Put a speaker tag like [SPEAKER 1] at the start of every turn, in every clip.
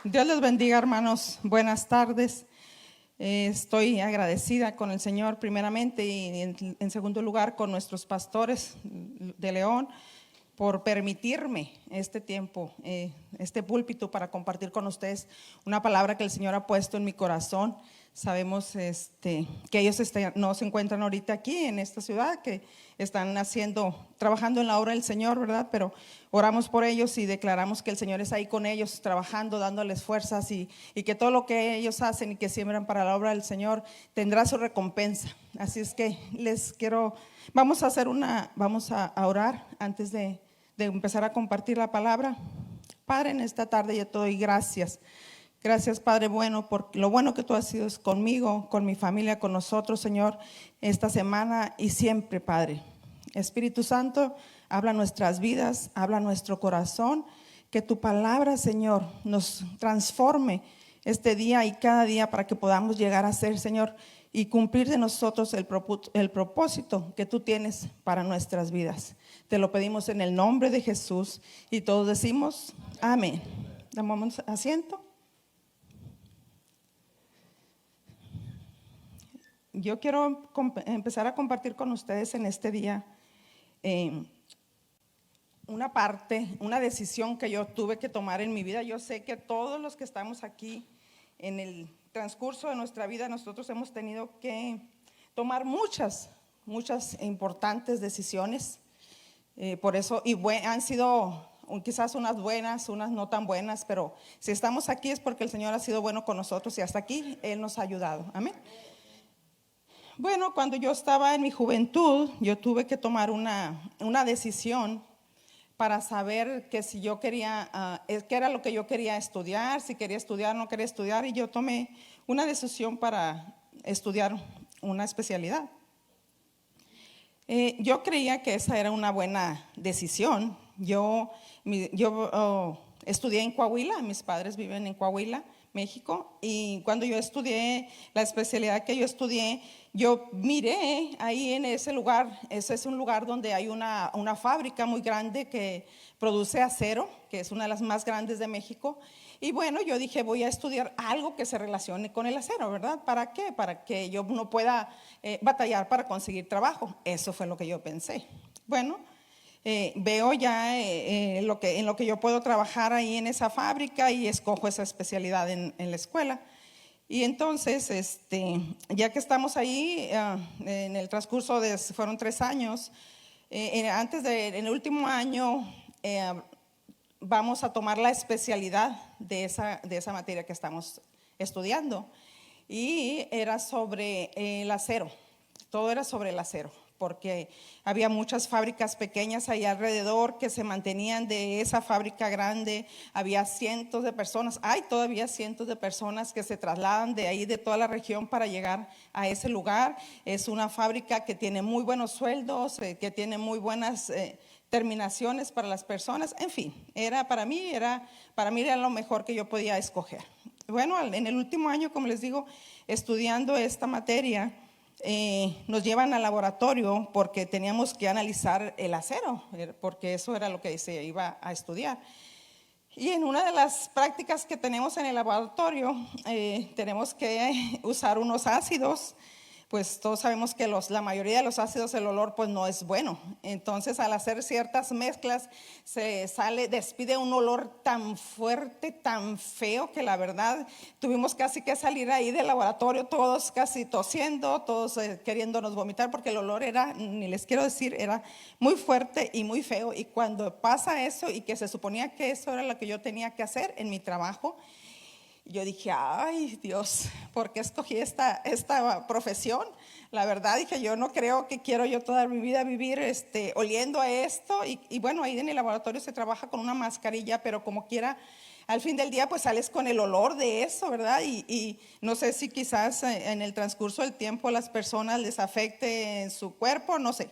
[SPEAKER 1] Dios les bendiga, hermanos. Buenas tardes. Estoy agradecida con el Señor primeramente y en segundo lugar con nuestros pastores de León por permitirme este tiempo, este púlpito para compartir con ustedes una palabra que el Señor ha puesto en mi corazón. Sabemos que ellos no se encuentran ahorita aquí en esta ciudad, que están trabajando en la obra del Señor, ¿verdad? Pero oramos por ellos y declaramos que el Señor es ahí con ellos, trabajando, dándoles fuerzas y que todo lo que ellos hacen y que siembran para la obra del Señor tendrá su recompensa. Así es que vamos a orar antes de empezar a compartir la palabra. Padre, en esta tarde yo te doy gracias. Gracias, Padre bueno, por lo bueno que tú has sido conmigo, con mi familia, con nosotros, Señor, esta semana y siempre, Padre. Espíritu Santo, habla nuestras vidas, habla nuestro corazón, que tu palabra, Señor, nos transforme este día y cada día para que podamos llegar a ser, Señor, y cumplir de nosotros el propósito que tú tienes para nuestras vidas. Te lo pedimos en el nombre de Jesús y todos decimos amén. Damos asiento. Yo quiero empezar a compartir con ustedes en este día una decisión que yo tuve que tomar en mi vida. Yo sé que todos los que estamos aquí en el transcurso de nuestra vida, nosotros hemos tenido que tomar muchas importantes decisiones. Por eso, han sido quizás unas buenas, unas no tan buenas, pero si estamos aquí es porque el Señor ha sido bueno con nosotros y hasta aquí Él nos ha ayudado. Amén. Bueno, cuando yo estaba en mi juventud, yo tuve que tomar una decisión para saber que si yo quería, qué era lo que yo quería estudiar, si quería estudiar o no quería estudiar, y yo tomé una decisión para estudiar una especialidad. Yo creía que esa era una buena decisión. Yo estudié en Coahuila, mis padres viven en Coahuila, México, y cuando yo estudié la especialidad que yo estudié, yo miré ahí en ese lugar, ese es un lugar donde hay una fábrica muy grande que produce acero, que es una de las más grandes de México, y bueno, yo dije voy a estudiar algo que se relacione con el acero, ¿verdad? ¿Para qué? Para que yo no pueda batallar para conseguir trabajo. Eso fue lo que yo pensé. Bueno, veo ya en lo que yo puedo trabajar ahí en esa fábrica y escojo esa especialidad en la escuela. Y entonces, ya que estamos ahí, en el transcurso fueron 3 años, en el último año vamos a tomar la especialidad de esa materia que estamos estudiando, y era sobre el acero, todo era sobre el acero, porque había muchas fábricas pequeñas ahí alrededor que se mantenían de esa fábrica grande. Había cientos de personas, hay todavía cientos de personas que se trasladan de ahí, de toda la región, para llegar a ese lugar. Es una fábrica que tiene muy buenos sueldos, que tiene muy buenas terminaciones para las personas. En fin, para mí era lo mejor que yo podía escoger. Bueno, en el último año, como les digo, estudiando esta materia, nos llevan al laboratorio porque teníamos que analizar el acero, porque eso era lo que se iba a estudiar. Y en una de las prácticas que tenemos en el laboratorio, tenemos que usar unos ácidos. Pues todos sabemos que la mayoría de los ácidos, el olor pues no es bueno. Entonces, al hacer ciertas mezclas despide un olor tan fuerte, tan feo, que la verdad tuvimos casi que salir ahí del laboratorio todos casi tosiendo, todos queriéndonos vomitar, porque el olor ni les quiero decir, era muy fuerte y muy feo. Y cuando pasa eso, y que se suponía que eso era lo que yo tenía que hacer en mi trabajo, yo dije, ay Dios, ¿por qué escogí esta profesión? La verdad, dije, yo no creo que quiero yo toda mi vida vivir oliendo a esto. Y bueno, ahí en el laboratorio se trabaja con una mascarilla, pero como quiera, al fin del día pues sales con el olor de eso, ¿verdad? Y no sé si quizás en el transcurso del tiempo a las personas les afecte en su cuerpo, no sé.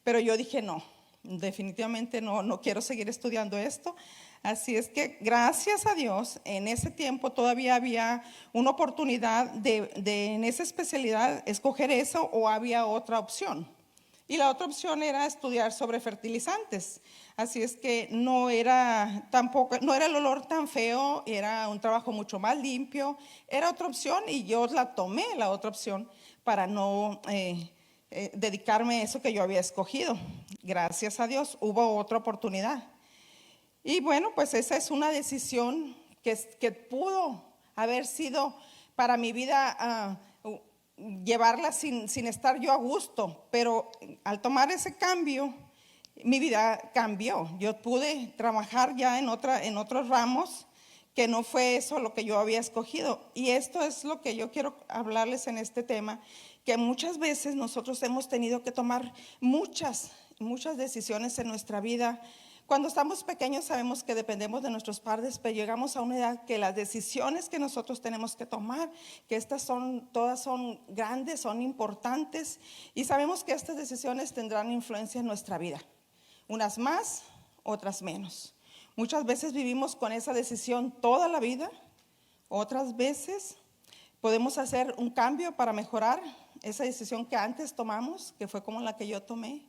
[SPEAKER 1] Pero yo dije, no, definitivamente no quiero seguir estudiando esto. Así es que gracias a Dios en ese tiempo todavía había una oportunidad de en esa especialidad escoger eso, o había otra opción. y la otra opción era estudiar sobre fertilizantes. Así es que no era el olor tan feo, era un trabajo mucho más limpio, era otra opción y yo la tomé, la otra opción, para no dedicarme a eso que yo había escogido. Gracias a Dios hubo otra oportunidad. Y bueno, pues esa es una decisión que pudo haber sido para mi vida llevarla sin estar yo a gusto, pero al tomar ese cambio, mi vida cambió. Yo pude trabajar ya en otros ramos, que no fue eso lo que yo había escogido. Y esto es lo que yo quiero hablarles en este tema, que muchas veces nosotros hemos tenido que tomar muchas decisiones en nuestra vida. Cuando estamos pequeños sabemos que dependemos de nuestros padres, pero llegamos a una edad que las decisiones que nosotros tenemos que tomar, que todas son grandes, son importantes, y sabemos que estas decisiones tendrán influencia en nuestra vida, unas más, otras menos. Muchas veces vivimos con esa decisión toda la vida, otras veces podemos hacer un cambio para mejorar esa decisión que antes tomamos, que fue como la que yo tomé.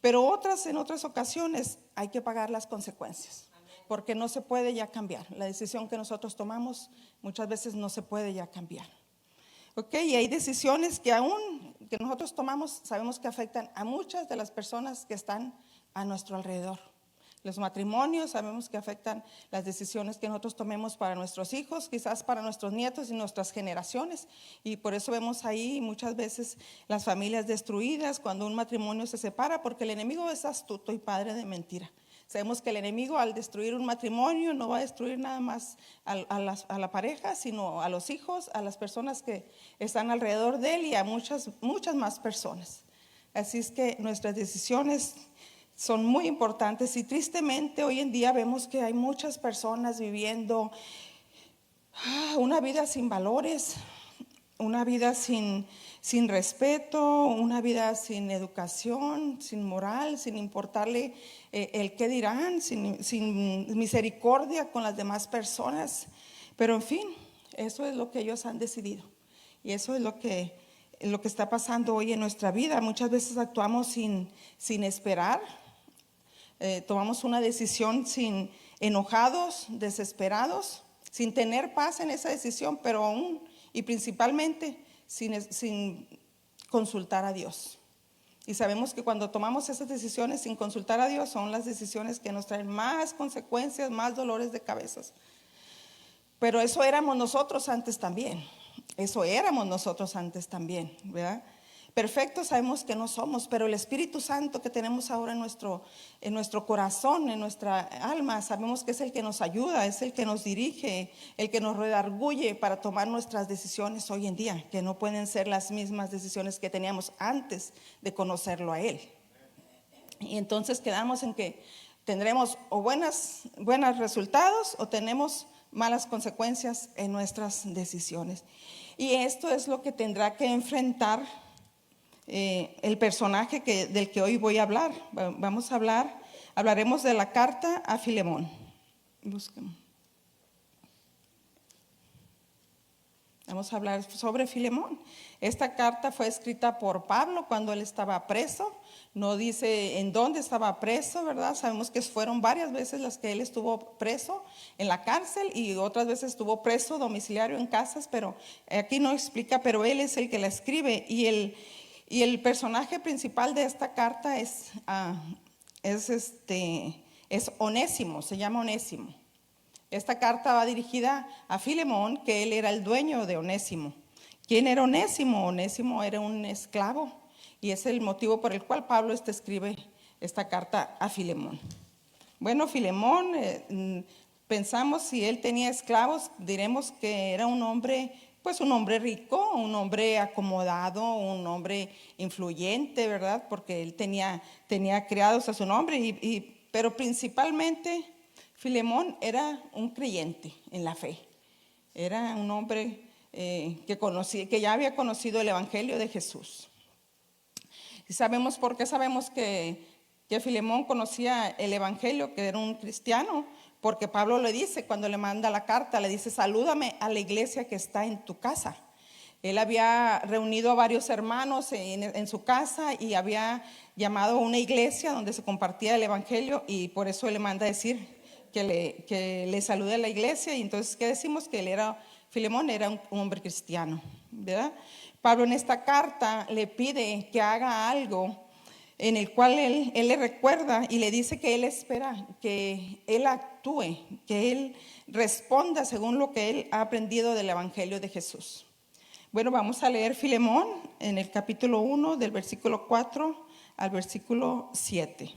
[SPEAKER 1] Pero en otras ocasiones hay que pagar las consecuencias, porque no se puede ya cambiar. La decisión que nosotros tomamos muchas veces no se puede ya cambiar. Y hay decisiones que nosotros tomamos, sabemos que afectan a muchas de las personas que están a nuestro alrededor. Los matrimonios, sabemos que afectan las decisiones que nosotros tomemos para nuestros hijos, quizás para nuestros nietos y nuestras generaciones. Y por eso vemos ahí muchas veces las familias destruidas cuando un matrimonio se separa, porque el enemigo es astuto y padre de mentira. Sabemos que el enemigo, al destruir un matrimonio, no va a destruir nada más a la pareja, sino a los hijos, a las personas que están alrededor de él y a muchas más personas. Así es que nuestras decisiones son muy importantes, y tristemente hoy en día vemos que hay muchas personas viviendo una vida sin valores, una vida sin respeto, una vida sin educación, sin moral, sin importarle el qué dirán, sin misericordia con las demás personas. Pero en fin, eso es lo que ellos han decidido, y eso es lo que está pasando hoy en nuestra vida. Muchas veces actuamos sin esperar. Tomamos una decisión enojados, desesperados, sin tener paz en esa decisión, pero aún y principalmente sin consultar a Dios. Y sabemos que cuando tomamos esas decisiones sin consultar a Dios son las decisiones que nos traen más consecuencias, más dolores de cabezas. Pero eso éramos nosotros antes también, ¿verdad? Perfectos sabemos que no somos, pero el Espíritu Santo que tenemos ahora en nuestro corazón, en nuestra alma, sabemos que es el que nos ayuda, es el que nos dirige, el que nos redarguye para tomar nuestras decisiones hoy en día, que no pueden ser las mismas decisiones que teníamos antes de conocerlo a Él. Y entonces quedamos en que tendremos o buenos resultados o tenemos malas consecuencias en nuestras decisiones. Y esto es lo que tendrá que enfrentar el personaje del que hoy voy a hablar. Hablaremos de la carta a Filemón. Vamos a hablar sobre Filemón. Esta carta fue escrita por Pablo cuando él estaba preso. No dice en dónde estaba preso, ¿verdad? Sabemos que fueron varias veces las que él estuvo preso en la cárcel, y otras veces estuvo preso domiciliario en casas, pero aquí no explica, pero él es el que la escribe. Y el personaje principal de esta carta es Onésimo, se llama Onésimo. Esta carta va dirigida a Filemón, que él era el dueño de Onésimo. ¿Quién era Onésimo? Onésimo era un esclavo, y es el motivo por el cual Pablo escribe esta carta a Filemón. Bueno, Filemón, pensamos si él tenía esclavos, diremos que era un hombre rico, un hombre acomodado, un hombre influyente, ¿verdad? Porque él tenía criados a su nombre, pero principalmente Filemón era un creyente en la fe. Era un hombre que ya había conocido el evangelio de Jesús. Y ¿por qué sabemos que Filemón conocía el evangelio, que era un cristiano? Porque Pablo le dice, cuando le manda la carta, le dice: salúdame a la iglesia que está en tu casa. Él había reunido a varios hermanos en su casa y había llamado a una iglesia donde se compartía el evangelio, y por eso él le manda a decir que le salude a la iglesia. Y entonces, ¿qué decimos? Que Filemón era un hombre cristiano, ¿verdad? Pablo en esta carta le pide que haga algo en el cual él le recuerda y le dice que él espera que él actúe, que él responda según lo que él ha aprendido del evangelio de Jesús. Bueno, vamos a leer Filemón en el capítulo 1, del versículo 4 al versículo 7.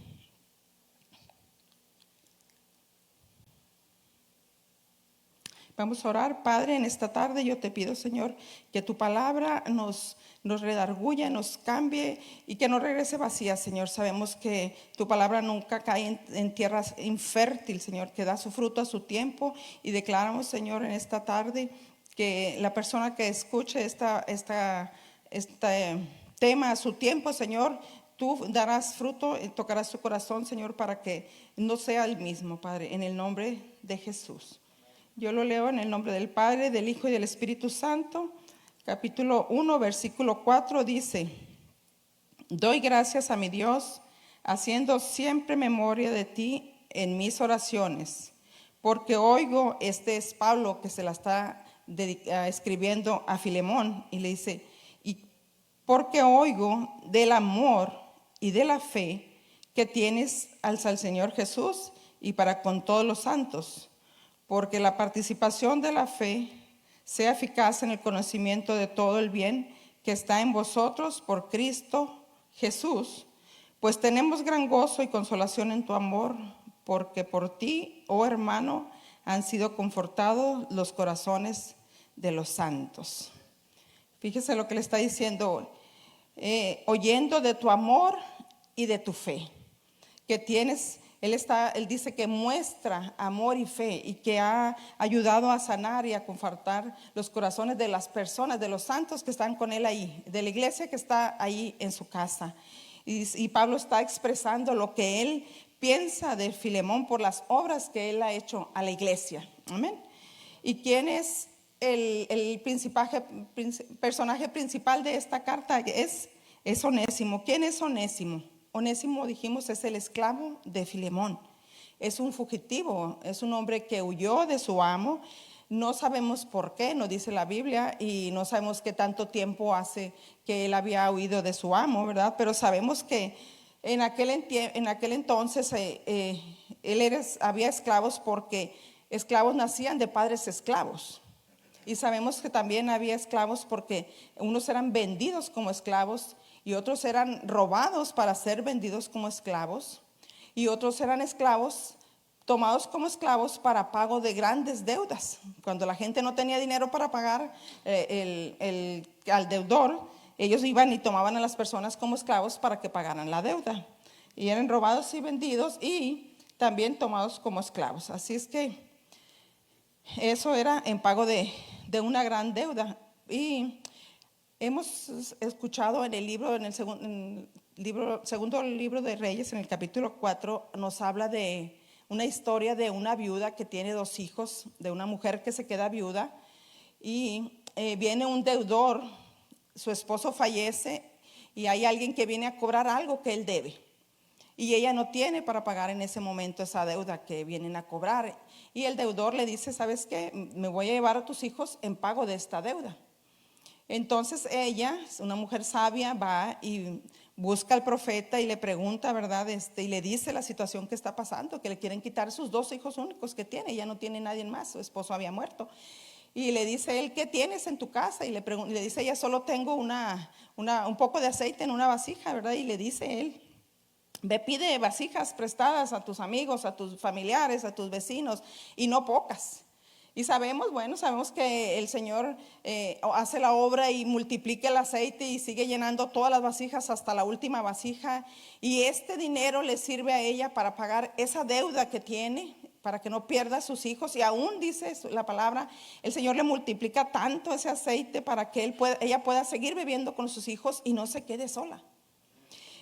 [SPEAKER 1] Vamos a orar. Padre, en esta tarde yo te pido, Señor, que tu palabra nos redarguya, nos cambie y que no regrese vacía, Señor. Sabemos que tu palabra nunca cae en tierra infértil, Señor, que da su fruto a su tiempo, y declaramos, Señor, en esta tarde que la persona que escuche este tema a su tiempo, Señor, tú darás fruto y tocarás su corazón, Señor, para que no sea el mismo, Padre, en el nombre de Jesús. Yo lo leo en el nombre del Padre, del Hijo y del Espíritu Santo. Capítulo 1, versículo 4 dice: doy gracias a mi Dios, haciendo siempre memoria de ti en mis oraciones, porque oigo, este es Pablo que se la está escribiendo a Filemón, y le dice, y porque oigo del amor y de la fe que tienes al Señor Jesús y para con todos los santos, porque la participación de la fe sea eficaz en el conocimiento de todo el bien que está en vosotros por Cristo Jesús, pues tenemos gran gozo y consolación en tu amor, porque por ti, oh hermano, han sido confortados los corazones de los santos. Fíjese lo que le está diciendo, oyendo de tu amor y de tu fe que tienes. Él dice que muestra amor y fe, y que ha ayudado a sanar y a confortar los corazones de las personas, de los santos que están con él ahí, de la iglesia que está ahí en su casa. Y Pablo está expresando lo que él piensa de Filemón por las obras que él ha hecho a la iglesia. Amén. ¿Y quién es el personaje principal de esta carta? Es Onésimo. ¿Quién es Onésimo? Onésimo, dijimos, es el esclavo de Filemón. Es un fugitivo, es un hombre que huyó de su amo. No sabemos por qué, no dice la Biblia, y no sabemos qué tanto tiempo hace que él había huido de su amo, ¿verdad? Pero sabemos que en aquel entonces había esclavos, porque esclavos nacían de padres esclavos. Y sabemos que también había esclavos porque unos eran vendidos como esclavos y otros eran robados para ser vendidos como esclavos, y otros eran esclavos tomados como esclavos para pago de grandes deudas. Cuando la gente no tenía dinero para pagar al deudor, ellos iban y tomaban a las personas como esclavos para que pagaran la deuda, y eran robados y vendidos y también tomados como esclavos. Así es que eso era en pago de una gran deuda. Y hemos escuchado en el libro, segundo libro de Reyes, en el capítulo 4, nos habla de una historia de una viuda que tiene 2 hijos, de una mujer que se queda viuda, y viene un deudor, su esposo fallece, y hay alguien que viene a cobrar algo que él debe, y ella no tiene para pagar en ese momento esa deuda que vienen a cobrar, y el deudor le dice, ¿sabes qué? Me voy a llevar a tus hijos en pago de esta deuda. Entonces ella, una mujer sabia, va y busca al profeta y le pregunta, ¿verdad? Y le dice la situación que está pasando, que le quieren quitar sus 2 hijos únicos que tiene. Ella no tiene nadie más, su esposo había muerto. Y le dice él, ¿qué tienes en tu casa? Y le dice ella, solo tengo un poco de aceite en una vasija, ¿verdad? Y le dice él, ve, pide vasijas prestadas a tus amigos, a tus familiares, a tus vecinos, y no pocas. Y sabemos que el Señor hace la obra y multiplica el aceite y sigue llenando todas las vasijas hasta la última vasija. Y este dinero le sirve a ella para pagar esa deuda que tiene, para que no pierda a sus hijos. Y aún dice la palabra, el Señor le multiplica tanto ese aceite para que ella pueda seguir viviendo con sus hijos y no se quede sola.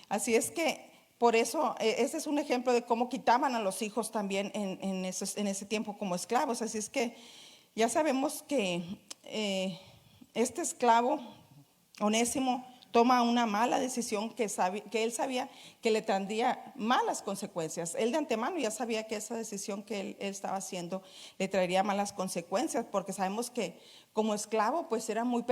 [SPEAKER 1] Así es que por eso, ese es un ejemplo de cómo quitaban a los hijos también en ese tiempo como esclavos. Así es que ya sabemos que este esclavo, Onésimo, toma una mala decisión que él sabía que le traería malas consecuencias. Él de antemano ya sabía que esa decisión que él estaba haciendo le traería malas consecuencias, porque sabemos que como esclavo pues era muy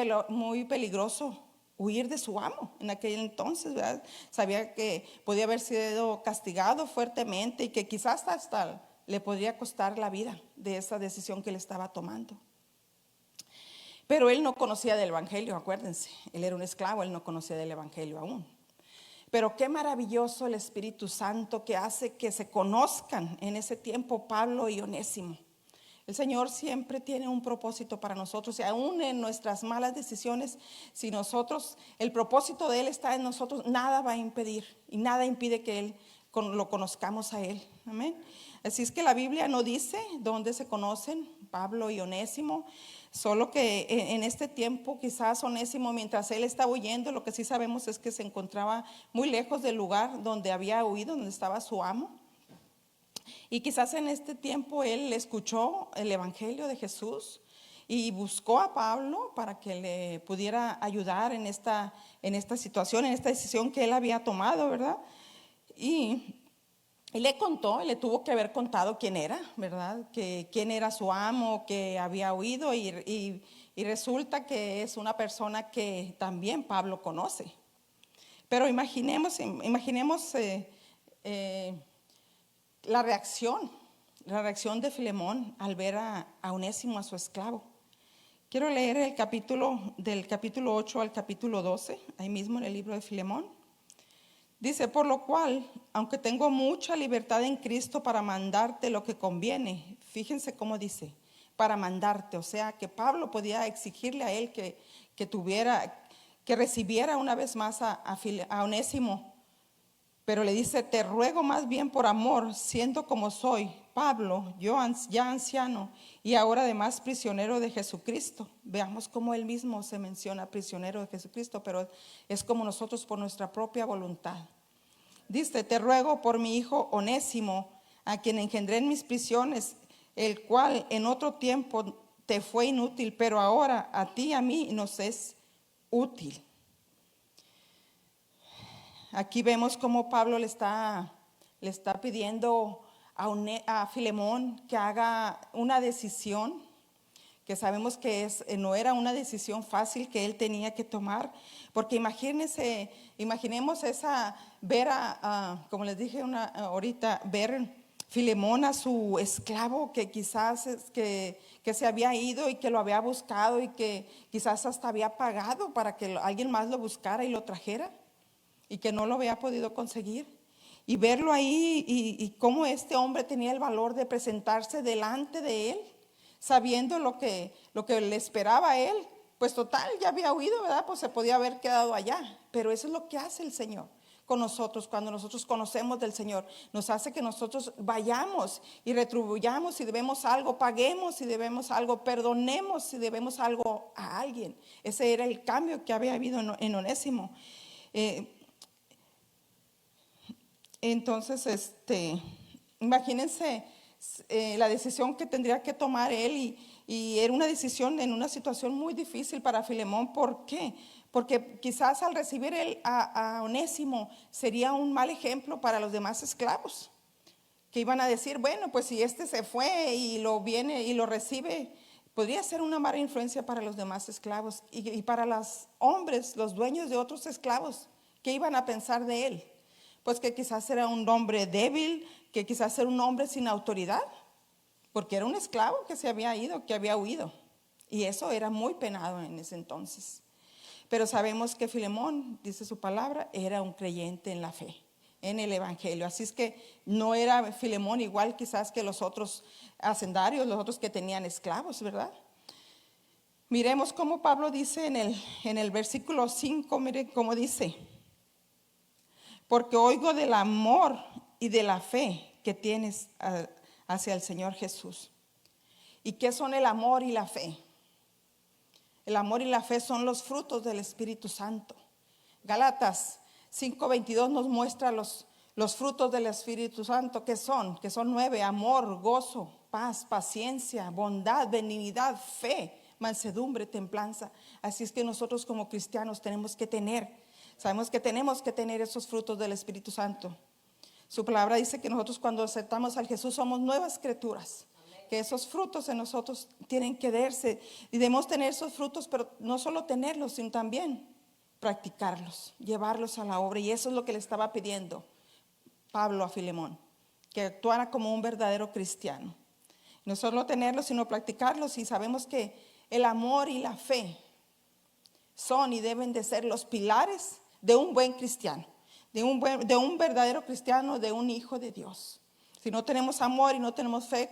[SPEAKER 1] peligroso huir de su amo en aquel entonces, ¿verdad? Sabía que podía haber sido castigado fuertemente y que quizás hasta le podría costar la vida de esa decisión que él estaba tomando. Pero él no conocía del evangelio, acuérdense, él era un esclavo, él no conocía del evangelio aún. Pero qué maravilloso el Espíritu Santo que hace que se conozcan en ese tiempo Pablo y Onésimo. El Señor siempre tiene un propósito para nosotros, y aún en nuestras malas decisiones, si nosotros, el propósito de Él está en nosotros, nada va a impedir y nada impide que Él lo conozcamos a Él. Amén. Así es que la Biblia no dice dónde se conocen Pablo y Onésimo, solo que en este tiempo quizás Onésimo, mientras él estaba huyendo, lo que sí sabemos es que se encontraba muy lejos del lugar donde había huido, donde estaba su amo. Y quizás en este tiempo él escuchó el evangelio de Jesús y buscó a Pablo para que le pudiera ayudar en esta situación, en esta decisión que él había tomado, ¿verdad? Y le contó, le tuvo que haber contado quién era, ¿verdad? Que quién era su amo, que había huido, y resulta que es una persona que también Pablo conoce. Pero imaginemos la reacción de Filemón al ver a Onésimo, a su esclavo. Quiero leer del capítulo 8 al capítulo 12, ahí mismo en el libro de Filemón. Dice: por lo cual, aunque tengo mucha libertad en Cristo para mandarte lo que conviene. Fíjense cómo dice, para mandarte. O sea, que Pablo podía exigirle a él que recibiera una vez más a Onésimo. Pero le dice: te ruego más bien por amor, siendo como soy, Pablo, yo ya anciano y ahora además prisionero de Jesucristo. Veamos cómo él mismo se menciona prisionero de Jesucristo, pero es como nosotros por nuestra propia voluntad. Dice: te ruego por mi hijo Onésimo, a quien engendré en mis prisiones, el cual en otro tiempo te fue inútil, pero ahora a ti y a mí nos es útil. Aquí vemos cómo Pablo le está pidiendo a Filemón que haga una decisión que sabemos que no era una decisión fácil que él tenía que tomar, porque imaginemos como les dije ahorita, ver Filemón a su esclavo que quizás que se había ido y que lo había buscado y que quizás hasta había pagado para que alguien más lo buscara y lo trajera, y que no lo había podido conseguir, y verlo ahí y cómo este hombre tenía el valor de presentarse delante de él, sabiendo lo que le esperaba a él. Pues total, ya había huido, ¿verdad? Pues se podía haber quedado allá, pero eso es lo que hace el Señor con nosotros. Cuando nosotros conocemos del Señor, nos hace que nosotros vayamos y retribuyamos si debemos algo, paguemos si debemos algo, perdonemos si debemos algo a alguien. Ese era el cambio que había habido en Onésimo. Entonces, imagínense la decisión que tendría que tomar él, y era una decisión en una situación muy difícil para Filemón. ¿Por qué? Porque quizás al recibir él a Onésimo sería un mal ejemplo para los demás esclavos, que iban a decir: bueno, pues si este se fue y lo viene y lo recibe, podría ser una mala influencia para los demás esclavos y para los hombres, los dueños de otros esclavos. ¿Qué iban a pensar de él? Pues que quizás era un hombre débil, que quizás era un hombre sin autoridad, porque era un esclavo que se había ido, que había huido, y eso era muy penado en ese entonces. Pero sabemos que Filemón, dice su palabra, era un creyente en la fe, en el evangelio. Así es que no era Filemón igual quizás que los otros hacendarios, los otros que tenían esclavos, ¿verdad? Miremos cómo Pablo dice en el versículo 5, miren cómo dice: porque oigo del amor y de la fe que tienes hacia el Señor Jesús. ¿Y qué son el amor y la fe? El amor y la fe son los frutos del Espíritu Santo. Gálatas 5:22 nos muestra los frutos del Espíritu Santo, que son 9: amor, gozo, paz, paciencia, bondad, benignidad, fe, mansedumbre, templanza. Así es que nosotros como cristianos sabemos que tenemos que tener esos frutos del Espíritu Santo. Su palabra dice que nosotros cuando aceptamos al Jesús somos nuevas criaturas. Que esos frutos en nosotros tienen que verse y debemos tener esos frutos, pero no solo tenerlos, sino también practicarlos, llevarlos a la obra. Y eso es lo que le estaba pidiendo Pablo a Filemón, que actuara como un verdadero cristiano. No solo tenerlos, sino practicarlos. Y sabemos que el amor y la fe son y deben de ser los pilares de un buen cristiano, de un verdadero cristiano, de un hijo de Dios. Si no tenemos amor y no tenemos fe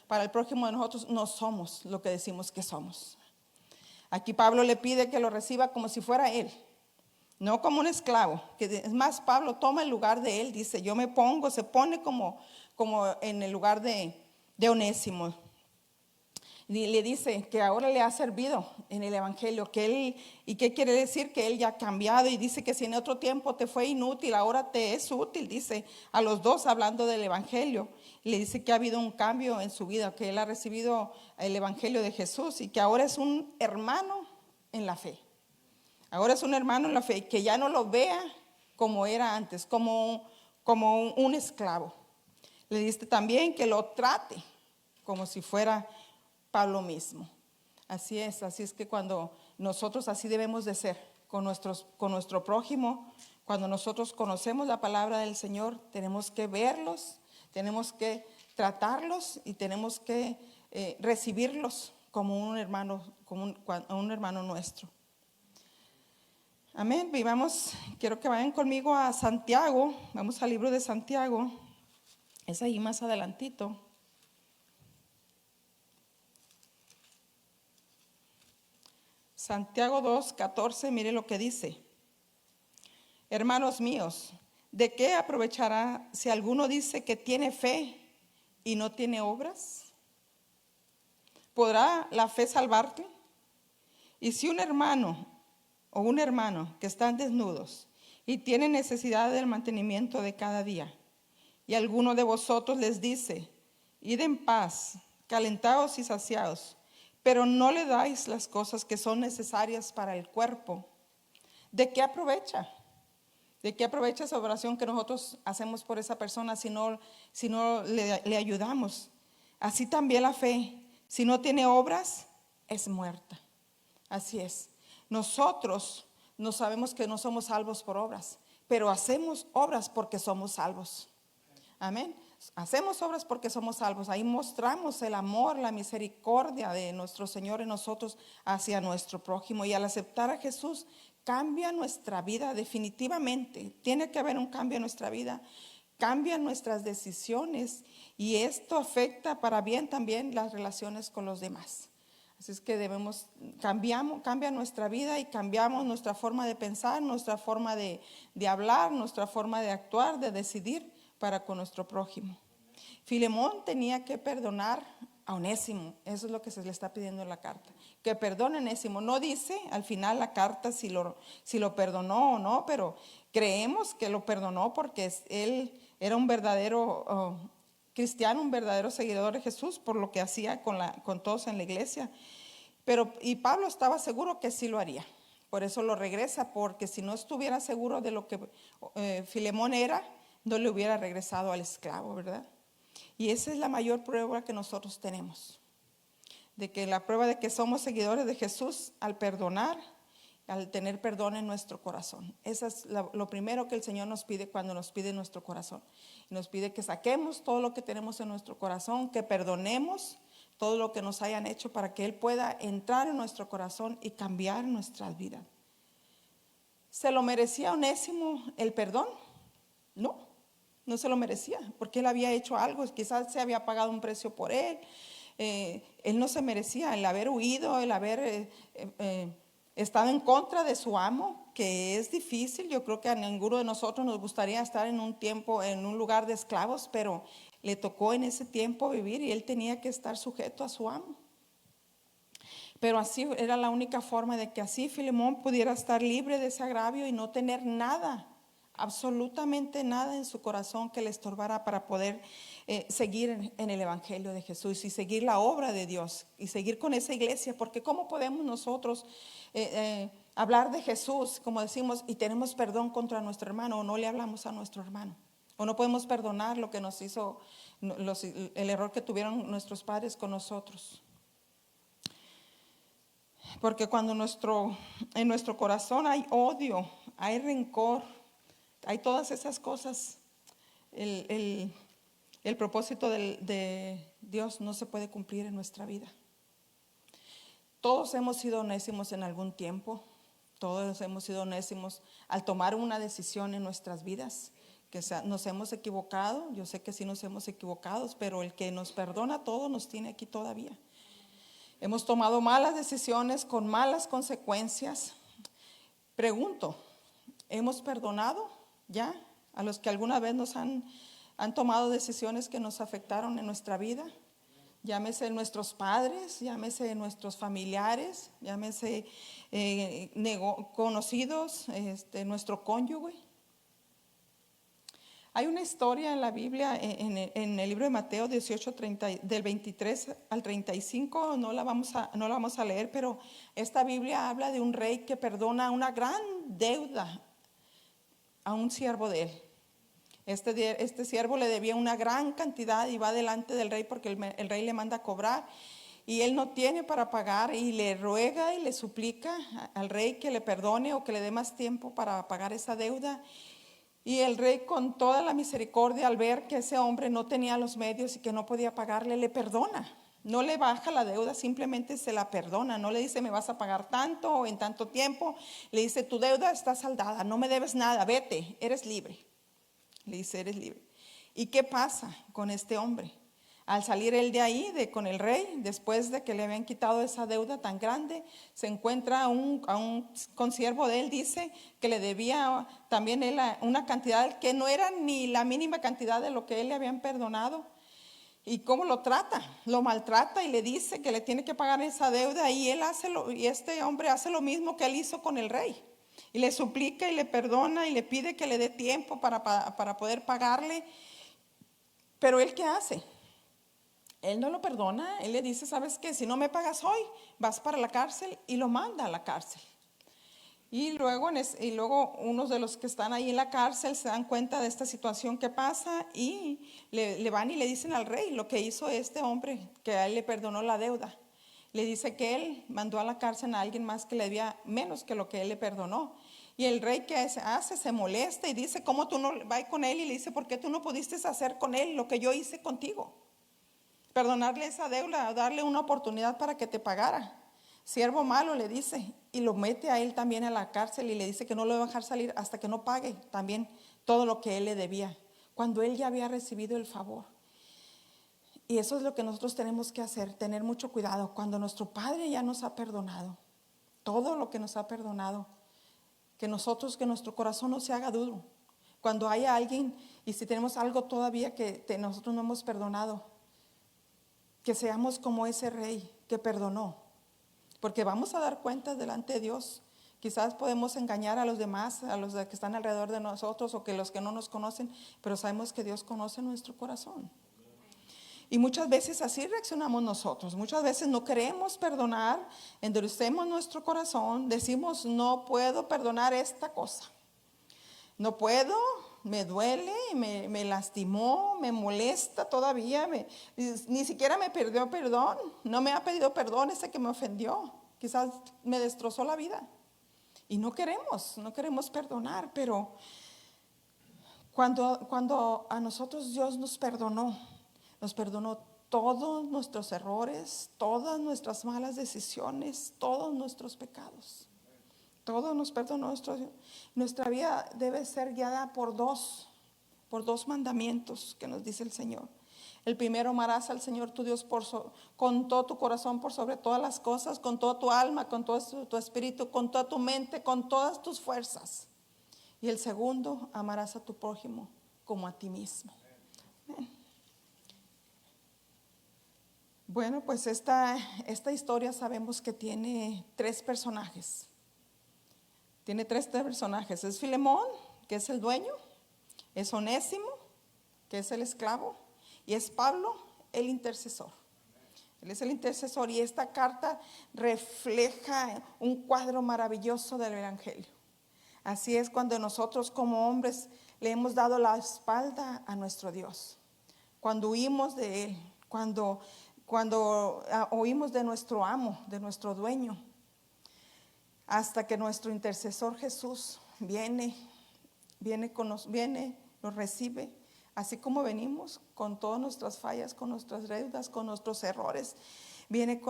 [SPEAKER 1] para el prójimo de nosotros, no somos lo que decimos que somos. Aquí Pablo le pide que lo reciba como si fuera él, no como un esclavo. Es más, Pablo toma el lugar de él, dice, se pone como en el lugar de Onésimo. Y le dice que ahora le ha servido en el evangelio, ¿y qué quiere decir? Que él ya ha cambiado, y dice que si en otro tiempo te fue inútil, ahora te es útil, dice a los dos hablando del evangelio. Y le dice que ha habido un cambio en su vida, que él ha recibido el evangelio de Jesús y que ahora es un hermano en la fe. Ahora es un hermano en la fe, que ya no lo vea como era antes, como un esclavo. Le dice también que lo trate como si fuera Pablo mismo. Así es que cuando nosotros así debemos de ser con nuestro prójimo, cuando nosotros conocemos la palabra del Señor, tenemos que verlos, tenemos que tratarlos y tenemos que recibirlos como un hermano, un hermano nuestro. Amén. Quiero que vayan conmigo a Santiago. Vamos al libro de Santiago. Es ahí más adelantito. Santiago 2:14, mire lo que dice. Hermanos míos, ¿de qué aprovechará si alguno dice que tiene fe y no tiene obras? ¿Podrá la fe salvarte? Y si un hermano o un hermano que están desnudos y tienen necesidad del mantenimiento de cada día, y alguno de vosotros les dice, id en paz, calentados y saciados, pero no le dais las cosas que son necesarias para el cuerpo, ¿de qué aprovecha? ¿De qué aprovecha esa oración que nosotros hacemos por esa persona si no le ayudamos? Así también la fe, si no tiene obras, es muerta. Así es. Nosotros no sabemos que no somos salvos por obras, pero hacemos obras porque somos salvos. Amén. Hacemos obras porque somos salvos. Ahí mostramos el amor, la misericordia de nuestro Señor en nosotros hacia nuestro prójimo. Y al aceptar a Jesús, cambia nuestra vida definitivamente. Tiene que haber un cambio en nuestra vida. Cambian nuestras decisiones y esto afecta para bien también las relaciones con los demás. Así es que cambia nuestra vida y cambiamos nuestra forma de pensar, nuestra forma de hablar, nuestra forma de actuar, de decidir para con nuestro prójimo. Filemón tenía que perdonar a Onésimo. Eso es lo que se le está pidiendo en la carta, que perdone a Onésimo. No dice al final la carta si lo perdonó o no, pero creemos que lo perdonó porque él era un verdadero cristiano, un verdadero seguidor de Jesús por lo que hacía con todos en la iglesia. Y Pablo estaba seguro que sí lo haría. Por eso lo regresa, porque si no estuviera seguro de lo que Filemón era, no le hubiera regresado al esclavo, ¿verdad? Y esa es la mayor prueba que nosotros tenemos, de que la prueba de que somos seguidores de Jesús al perdonar, al tener perdón en nuestro corazón. Eso es lo primero que el Señor nos pide cuando nos pide nuestro corazón. Nos pide que saquemos todo lo que tenemos en nuestro corazón, que perdonemos todo lo que nos hayan hecho para que Él pueda entrar en nuestro corazón y cambiar nuestras vidas. ¿Se lo merecía Onésimo el perdón? No se lo merecía, porque él había hecho algo, quizás se había pagado un precio por él. Él no se merecía el haber huido, el haber estado en contra de su amo, que es difícil. Yo creo que a ninguno de nosotros nos gustaría estar en un tiempo, en un lugar de esclavos, pero le tocó en ese tiempo vivir y él tenía que estar sujeto a su amo. Pero así era la única forma de que así Filemón pudiera estar libre de ese agravio y no tener nada absolutamente nada en su corazón que le estorbara para poder seguir en el Evangelio de Jesús y seguir la obra de Dios y seguir con esa iglesia, porque ¿cómo podemos nosotros hablar de Jesús, como decimos, y tenemos perdón contra nuestro hermano, o no le hablamos a nuestro hermano, o no podemos perdonar lo que nos hizo, el error que tuvieron nuestros padres con nosotros? Porque cuando en nuestro corazón hay odio, hay rencor, hay todas esas cosas, el propósito de Dios no se puede cumplir en nuestra vida. Todos hemos sido nécimos en algún tiempo, todos hemos sido nécimos al tomar una decisión en nuestras vidas, que nos hemos equivocado. Yo sé que sí nos hemos equivocado, pero el que nos perdona todo nos tiene aquí todavía. Hemos tomado malas decisiones con malas consecuencias. Pregunto, ¿hemos perdonado ya a los que alguna vez nos han tomado decisiones que nos afectaron en nuestra vida? Llámese nuestros padres, llámese nuestros familiares, llámese conocidos, nuestro cónyuge. Hay una historia en la Biblia, en el libro de Mateo 18, del 23 al 35, no la vamos a leer, pero esta Biblia habla de un rey que perdona una gran deuda a un siervo de él. Este siervo le debía una gran cantidad y va delante del rey porque el rey le manda a cobrar y él no tiene para pagar y le ruega y le suplica al rey que le perdone o que le dé más tiempo para pagar esa deuda. Y el rey, con toda la misericordia, al ver que ese hombre no tenía los medios y que no podía pagarle, le perdona. No le baja la deuda, simplemente se la perdona. No le dice me vas a pagar tanto o en tanto tiempo. Le dice tu deuda está saldada, no me debes nada, vete, eres libre. Le dice eres libre. ¿Y qué pasa con este hombre? Al salir él de ahí, con el rey, después de que le habían quitado esa deuda tan grande, se encuentra a un consiervo de él, dice que le debía también él una cantidad que no era ni la mínima cantidad de lo que él le habían perdonado. ¿Y cómo lo trata? Lo maltrata y le dice que le tiene que pagar esa deuda y este hombre hace lo mismo que él hizo con el rey. Y le suplica y le perdona y le pide que le dé tiempo para poder pagarle. Pero él, ¿qué hace? Él no lo perdona, él le dice, ¿sabes qué? Si no me pagas hoy, vas para la cárcel, y lo manda a la cárcel. Y luego unos de los que están ahí en la cárcel se dan cuenta de esta situación que pasa y le van y le dicen al rey lo que hizo este hombre, que a él le perdonó la deuda. Le dice que él mandó a la cárcel a alguien más que le debía menos que lo que él le perdonó. Y el rey, ¿qué hace? Se molesta y dice, ¿cómo tú no vas con él? Y le dice, ¿por qué tú no pudiste hacer con él lo que yo hice contigo? Perdonarle esa deuda, darle una oportunidad para que te pagara. Siervo malo, le dice, y lo mete a él también a la cárcel y le dice que no lo va a dejar salir hasta que no pague también todo lo que él le debía, cuando él ya había recibido el favor. Y eso es lo que nosotros tenemos que hacer, tener mucho cuidado cuando nuestro Padre ya nos ha perdonado, todo lo que nos ha perdonado, que nuestro corazón no se haga duro. Cuando haya alguien y si tenemos algo todavía que nosotros no hemos perdonado, que seamos como ese rey que perdonó, porque vamos a dar cuentas delante de Dios. Quizás podemos engañar a los demás, a los que están alrededor de nosotros o que los que no nos conocen, pero sabemos que Dios conoce nuestro corazón. Y muchas veces así reaccionamos nosotros. Muchas veces no queremos perdonar, endurecemos nuestro corazón, decimos no puedo perdonar esta cosa. No puedo, me duele, me lastimó, me molesta todavía, ni siquiera me pidió perdón, no me ha pedido perdón ese que me ofendió, quizás me destrozó la vida. Y no queremos perdonar, pero cuando a nosotros Dios nos perdonó todos nuestros errores, todas nuestras malas decisiones, todos nuestros pecados. Todo nos perdonó. Nuestra vida debe ser guiada por dos mandamientos que nos dice el Señor. El primero, amarás al Señor tu Dios con todo tu corazón, por sobre todas las cosas, con toda tu alma, con todo tu espíritu, con toda tu mente, con todas tus fuerzas. Y el segundo, amarás a tu prójimo como a ti mismo. Amén. Bueno, pues esta historia sabemos que tiene tres personajes. Tiene tres personajes. Es Filemón, que es el dueño, es Onésimo, que es el esclavo, y es Pablo, el intercesor. Él es el intercesor y esta carta refleja un cuadro maravilloso del Evangelio. Así es cuando nosotros como hombres le hemos dado la espalda a nuestro Dios, cuando huimos de Él, cuando oímos de nuestro amo, de nuestro dueño, hasta que nuestro intercesor Jesús viene, nos recibe, así como venimos con todas nuestras fallas, con nuestras deudas, con nuestros errores. Viene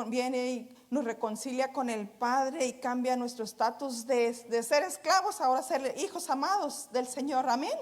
[SPEAKER 1] y nos reconcilia con el Padre y cambia nuestro estatus de ser esclavos, ahora ser hijos amados del Señor. Amén.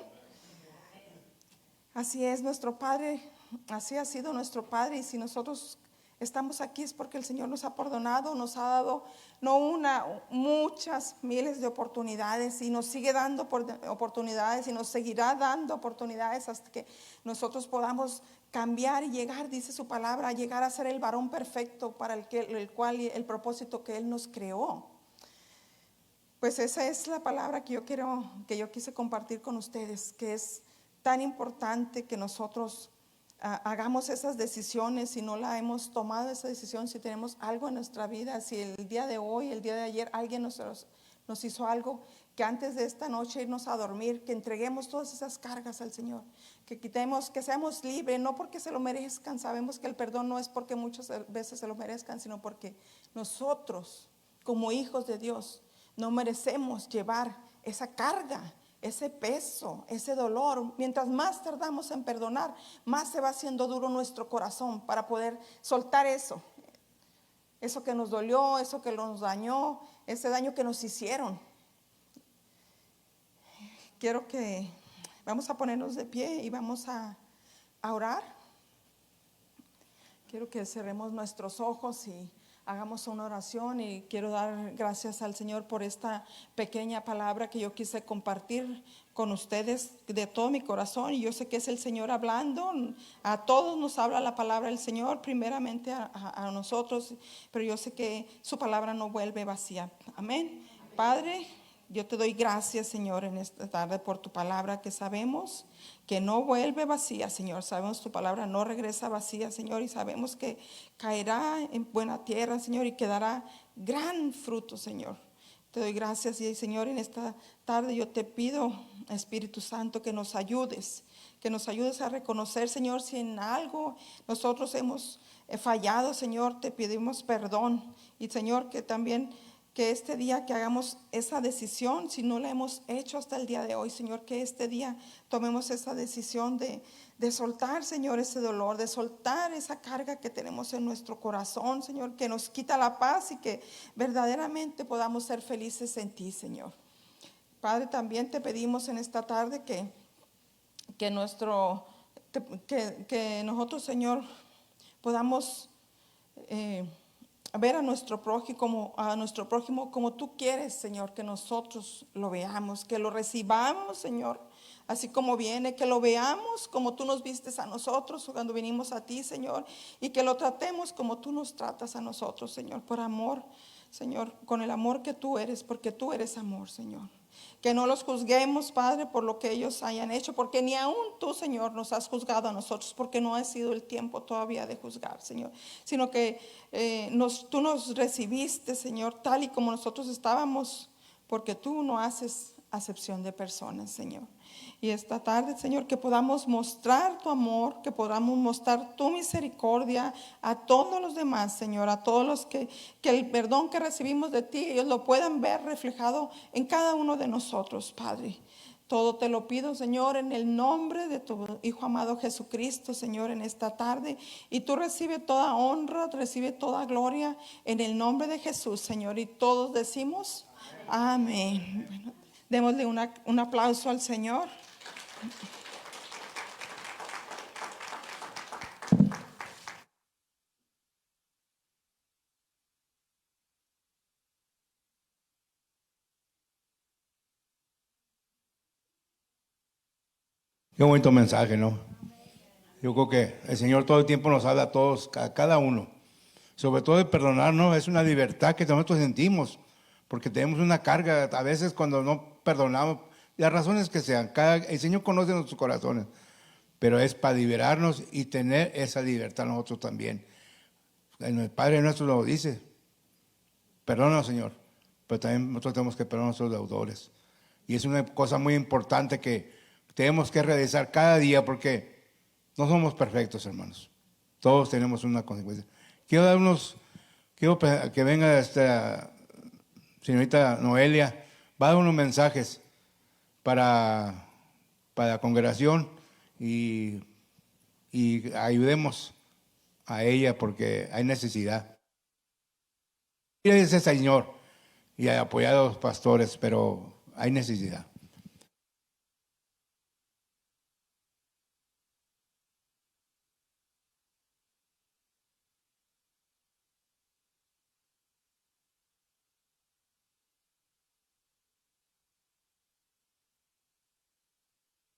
[SPEAKER 1] Así es nuestro Padre, así ha sido nuestro Padre, y si nosotros estamos aquí es porque el Señor nos ha perdonado, nos ha dado no una, muchas, miles de oportunidades, y nos sigue dando oportunidades y nos seguirá dando oportunidades hasta que nosotros podamos cambiar y llegar, dice su palabra, a llegar a ser el varón perfecto para el propósito que Él nos creó. Pues esa es la palabra que yo quise compartir con ustedes, que es tan importante que nosotros hagamos esas decisiones. Si no la hemos tomado esa decisión, si tenemos algo en nuestra vida, si el día de hoy, el día de ayer alguien nos hizo algo, que antes de esta noche irnos a dormir, que entreguemos todas esas cargas al Señor, que quitemos, que seamos libres, no porque se lo merezcan. Sabemos que el perdón no es porque muchas veces se lo merezcan, sino porque nosotros como hijos de Dios no merecemos llevar esa carga, ese peso, ese dolor. Mientras más tardamos en perdonar, más se va haciendo duro nuestro corazón para poder soltar eso que nos dolió, eso que nos dañó, ese daño que nos hicieron. Quiero que vamos a ponernos de pie y vamos a orar. Quiero que cerremos nuestros ojos y hagamos una oración, y quiero dar gracias al Señor por esta pequeña palabra que yo quise compartir con ustedes de todo mi corazón. Y yo sé que es el Señor hablando, a todos nos habla la palabra del Señor, primeramente a nosotros, pero yo sé que su palabra no vuelve vacía. Amén. Padre, yo te doy gracias, Señor, en esta tarde por tu palabra, que sabemos que no vuelve vacía, Señor. Sabemos tu palabra no regresa vacía, Señor, y sabemos que caerá en buena tierra, Señor, y que dará gran fruto, Señor. Te doy gracias, y Señor, en esta tarde yo te pido, Espíritu Santo, que nos ayudes a reconocer, Señor, si en algo nosotros hemos fallado, Señor, te pedimos perdón. Y Señor, que también que este día que hagamos esa decisión, si no la hemos hecho hasta el día de hoy, Señor, que este día tomemos esa decisión de soltar, Señor, ese dolor, de soltar esa carga que tenemos en nuestro corazón, Señor, que nos quita la paz, y que verdaderamente podamos ser felices en ti, Señor. Padre, también te pedimos en esta tarde que nosotros, Señor, podamos ver a nuestro prójimo como tú quieres, Señor, que nosotros lo veamos, que lo recibamos, Señor, así como viene, que lo veamos como tú nos vistes a nosotros cuando vinimos a ti, Señor, y que lo tratemos como tú nos tratas a nosotros, Señor, por amor, Señor, con el amor que tú eres, porque tú eres amor, Señor. Que no los juzguemos, Padre, por lo que ellos hayan hecho, porque ni aún tú, Señor, nos has juzgado a nosotros, porque no ha sido el tiempo todavía de juzgar, Señor, sino que tú nos recibiste, Señor, tal y como nosotros estábamos, porque tú no haces acepción de personas, Señor. Y esta tarde, Señor, que podamos mostrar tu amor, que podamos mostrar tu misericordia a todos los demás, Señor, a todos los que el perdón que recibimos de ti, ellos lo puedan ver reflejado en cada uno de nosotros, Padre. Todo te lo pido, Señor, en el nombre de tu Hijo amado Jesucristo, Señor, en esta tarde. Y tú recibe toda honra, recibe toda gloria en el nombre de Jesús, Señor. Y todos decimos amén. Bueno, démosle un aplauso al Señor.
[SPEAKER 2] Qué bonito mensaje, ¿no? Yo creo que el Señor todo el tiempo nos habla a todos, a cada uno. Sobre todo de perdonarnos, es una libertad que nosotros sentimos, porque tenemos una carga. A veces cuando no perdonamos, las razones que sean. El Señor conoce nuestros corazones, pero es para liberarnos y tener esa libertad nosotros también. El Padre nuestro lo dice, perdona, Señor, pero también nosotros tenemos que perdonar a nuestros deudores. Y es una cosa muy importante que tenemos que realizar cada día, porque no somos perfectos, hermanos. Todos tenemos una consecuencia. Quiero que venga esta señorita Noelia, va a dar unos mensajes para la congregación y ayudemos a ella porque hay necesidad. Y ese Señor y apoyar a los pastores, pero hay necesidad.